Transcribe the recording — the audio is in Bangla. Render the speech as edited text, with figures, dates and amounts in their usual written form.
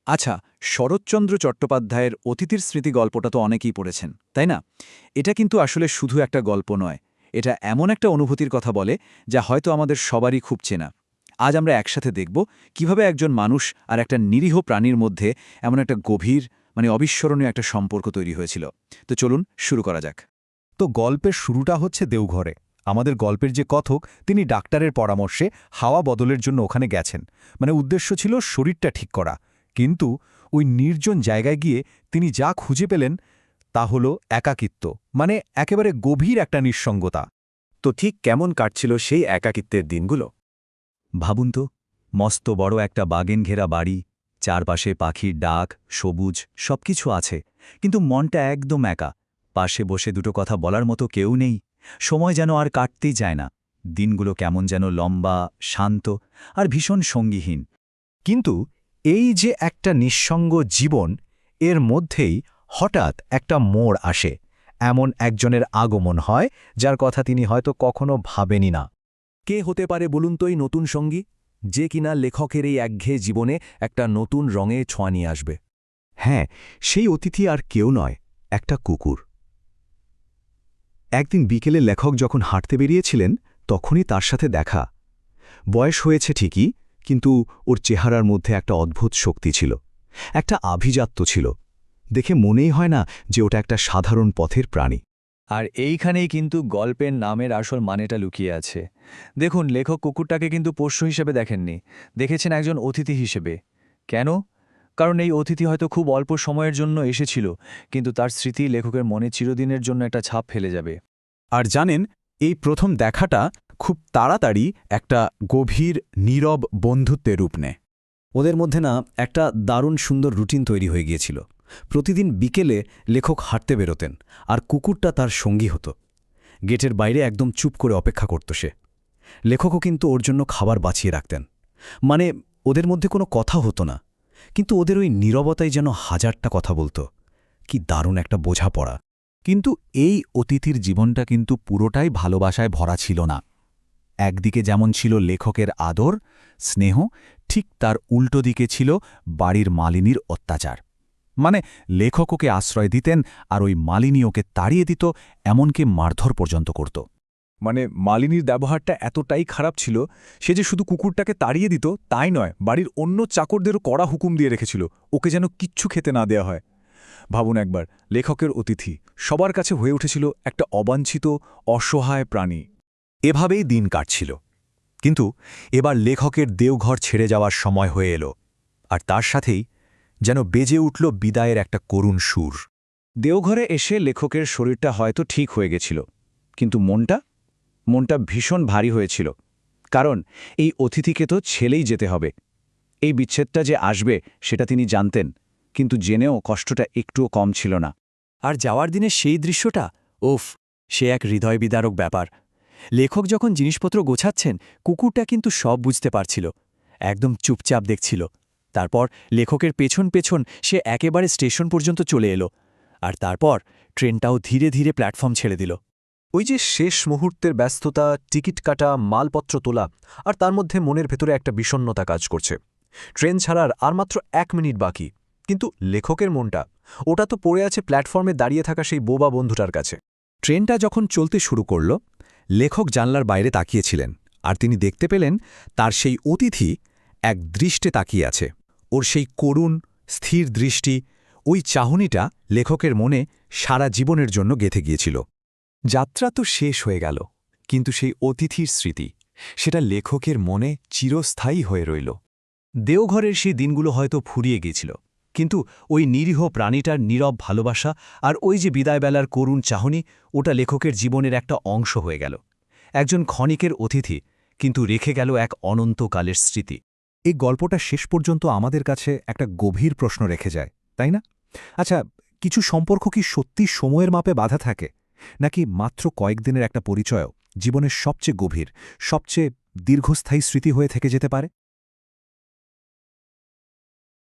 আচ্ছা, শরৎচন্দ্র চট্টোপাধ্যায়ের অতিথির স্মৃতি গল্পটা তো অনেকেই পড়েছেন, তাই না? এটা কিন্তু আসলে শুধু একটা গল্প নয়। এটা এমন একটা অনুভূতির কথা বলে, যা হয়তো আমাদের সবারই খুব চেনা। আজ আমরা একসাথে দেখব কিভাবে একজন মানুষ আর একটা নিরীহ প্রাণীর মধ্যে এমন একটা গভীর, অবিস্মরণীয় একটা সম্পর্ক তৈরি হয়েছিল। তো চলুন শুরু করা যাক। তো গল্পের শুরুটা হচ্ছে দেওঘরে। আমাদের গল্পের যে কথক, তিনি ডাক্তারের পরামর্শে হাওয়া বদলের জন্য ওখানে গেছেন। উদ্দেশ্য ছিল শরীরটা ঠিক করা। কিন্তু ওই নির্জন জায়গায় গিয়ে তিনি যা খুঁজে পেলেন তা হল একাকিত্ব, একেবারে গভীর একটা নিঃসঙ্গতা। তো ঠিক কেমন কাটছিল সেই একাকিত্বের দিনগুলো? ভাবুন তো, মস্ত বড় একটা বাগেন ঘেরা বাড়ি, চারপাশে পাখির ডাক, সবুজ সবকিছু আছে, কিন্তু মনটা একদম একা। পাশে বসে দুটো কথা বলার মতো কেউ নেই। সময় যেন আর কাটতেই যায় না। দিনগুলো কেমন যেন লম্বা, শান্ত আর ভীষণ সঙ্গীহীন। কিন্তু এই যে একটা নিঃসঙ্গ জীবন, এর মধ্যেই হঠাৎ একটা মোড় আসে। এমন একজনের আগমন হয় যার কথা তিনি হয়তো কখনো ভাবেনি না। কে হতে পারে বলুন তো এই নতুন সঙ্গী, যে কিনা লেখকের এই একঘেয়ে জীবনে একটা নতুন রঙে ছোঁয়া নিয়ে আসবে? হ্যাঁ, সেই অতিথি আর কেউ নয়, একটা কুকুর। একদিন বিকেলে লেখক যখন হাঁটতে বেরিয়েছিলেন, তখনই তার সাথে দেখা। বয়স হয়েছে ঠিকই, কিন্তু ওর চেহারার মধ্যে একটা অদ্ভুত শক্তি ছিল, একটা আভিজাত্য ছিল। দেখে মনেই হয় না যে ওটা একটা সাধারণ পথের প্রাণী। আর এইখানেই কিন্তু গল্পের নামের আসল মানেটা লুকিয়ে আছে। দেখুন, লেখক কুকুরটাকে কিন্তু পোষ্য হিসেবে দেখেননি, দেখেছেন একজন অতিথি হিসেবে। কেন? কারণ এই অতিথি হয়তো খুব অল্প সময়ের জন্য এসেছিল, কিন্তু তার স্মৃতি লেখকের মনে চিরদিনের জন্য একটা ছাপ ফেলে যাবে। আর জানেন, এই প্রথম দেখাটা খুব তাড়াতাড়ি একটা গভীর, নীরব বন্ধুত্বের রূপ নেয়। ওদের মধ্যে না একটা দারুণ সুন্দর রুটিন তৈরি হয়ে গিয়েছিল। প্রতিদিন বিকেলে লেখক হাঁটতে বেরোতেন, আর কুকুরটা তার সঙ্গী হতো। গেটের বাইরে একদম চুপ করে অপেক্ষা করত সে। লেখকও কিন্তু ওর জন্য খাবার বাঁচিয়ে রাখতেন। ওদের মধ্যে কোনো কথা হতো না, কিন্তু ওদের ওই নীরবতাই যেন হাজারটা কথা বলত। কি দারুণ একটা বোঝাপড়া! কিন্তু এই অতিথির জীবনটা কিন্তু পুরোটাই ভালোবাসায় ভরা ছিল না। একদিকে যেমন ছিল লেখকের আদর, স্নেহ, ঠিক তার উল্টো দিকে ছিল বাড়ির মালিনীর অত্যাচার। লেখক ওকে আশ্রয় দিতেন, আর ওই মালিনী ওকে তাড়িয়ে দিত, এমনকি মারধর পর্যন্ত করত। মালিনীর ব্যবহারটা এতটাই খারাপ ছিল, সে যে শুধু কুকুরটাকে তাড়িয়ে দিত তাই নয়, বাড়ির অন্য চাকরদেরও কড়া হুকুম দিয়ে রেখেছিল ওকে যেন কিচ্ছু খেতে না দেয়া হয়। ভাবুন একবার, লেখকের অতিথি সবার কাছে হয়ে উঠেছিল একটা অবাঞ্ছিত, অসহায় প্রাণী। এভাবেই দিন কাটছিল। কিন্তু এবার লেখকের দেওঘর ছেড়ে যাওয়ার সময় হয়ে এলো, আর তার সাথেই যেন বেজে উঠল বিদায়ের একটা করুণ সুর। দেওঘরে এসে লেখকের শরীরটা হয়তো ঠিক হয়ে গেছিল, কিন্তু মনটা ভীষণ ভারী হয়েছিল। কারণ এই অতিথিকে তো ছেলেই যেতে হবে। এই বিচ্ছেদটা যে আসবে সেটা তিনি জানতেন, কিন্তু জেনেও কষ্টটা একটুও কম ছিল না। আর যাওয়ার দিনে সেই দৃশ্যটা, ওফ, সে এক হৃদয় বিদারক ব্যাপার। লেখক যখন জিনিসপত্র গোছাচ্ছেন, কুকুরটা কিন্তু সব বুঝতে পারছিল, একদম চুপচাপ দেখছিল। তারপর লেখকের পেছন পেছন সে একেবারে স্টেশন পর্যন্ত চলে এলো, আর তারপর ট্রেনটাও ধীরে ধীরে প্ল্যাটফর্ম ছেড়ে দিল। ওই যে শেষ মুহূর্তের ব্যস্ততা, টিকিট কাটা, মালপত্র তোলা, আর তার মধ্যে মনের ভেতরে একটা বিষণ্ণতা কাজ করছে। ট্রেন ছাড়ার আর মাত্র 1 মিনিট বাকি, কিন্তু লেখকের মনটা, ওটা তো পড়ে আছে প্ল্যাটফর্মে দাঁড়িয়ে থাকা সেই বোবা বন্ধুটার কাছে। ট্রেনটা যখন চলতে শুরু করল, লেখক জানলার বাইরে তাকিয়েছিলেন, আর তিনি দেখতে পেলেন তার সেই অতিথি এক দৃষ্টে তাকিয়ে আছে। ওর সেই করুণ, স্থির দৃষ্টি, ওই চাহনিটা লেখকের মনে সারা জীবনের জন্য গেঁথে গিয়েছিল। যাত্রা তো শেষ হয়ে গেল, কিন্তু সেই অতিথির স্মৃতি, সেটা লেখকের মনে চিরস্থায়ী হয়ে রইল। দেওঘরের সেই দিনগুলো হয়তো ফুরিয়ে গিয়েছিল, কিন্তু ওই নিরীহ প্রাণীটার নীরব ভালোবাসা আর ওই যে বিদায়বেলার করুণ চাহনি, ওটা লেখকের জীবনের একটা অংশ হয়ে গেল। একজন ক্ষণিকের অতিথি, কিন্তু রেখে গেল এক অনন্তকালের স্মৃতি। এই গল্পটা শেষ পর্যন্ত আমাদের কাছে একটা গভীর প্রশ্ন রেখে যায়, তাই না? আচ্ছা, কিছু সম্পর্ক কি সত্যি সময়ের মাপে বাধা থাকে, নাকি মাত্র কয়েকদিনের একটা পরিচয়ও জীবনের সবচেয়ে গভীর, সবচেয়ে দীর্ঘস্থায়ী স্মৃতি হয়ে থেকে যেতে পারে?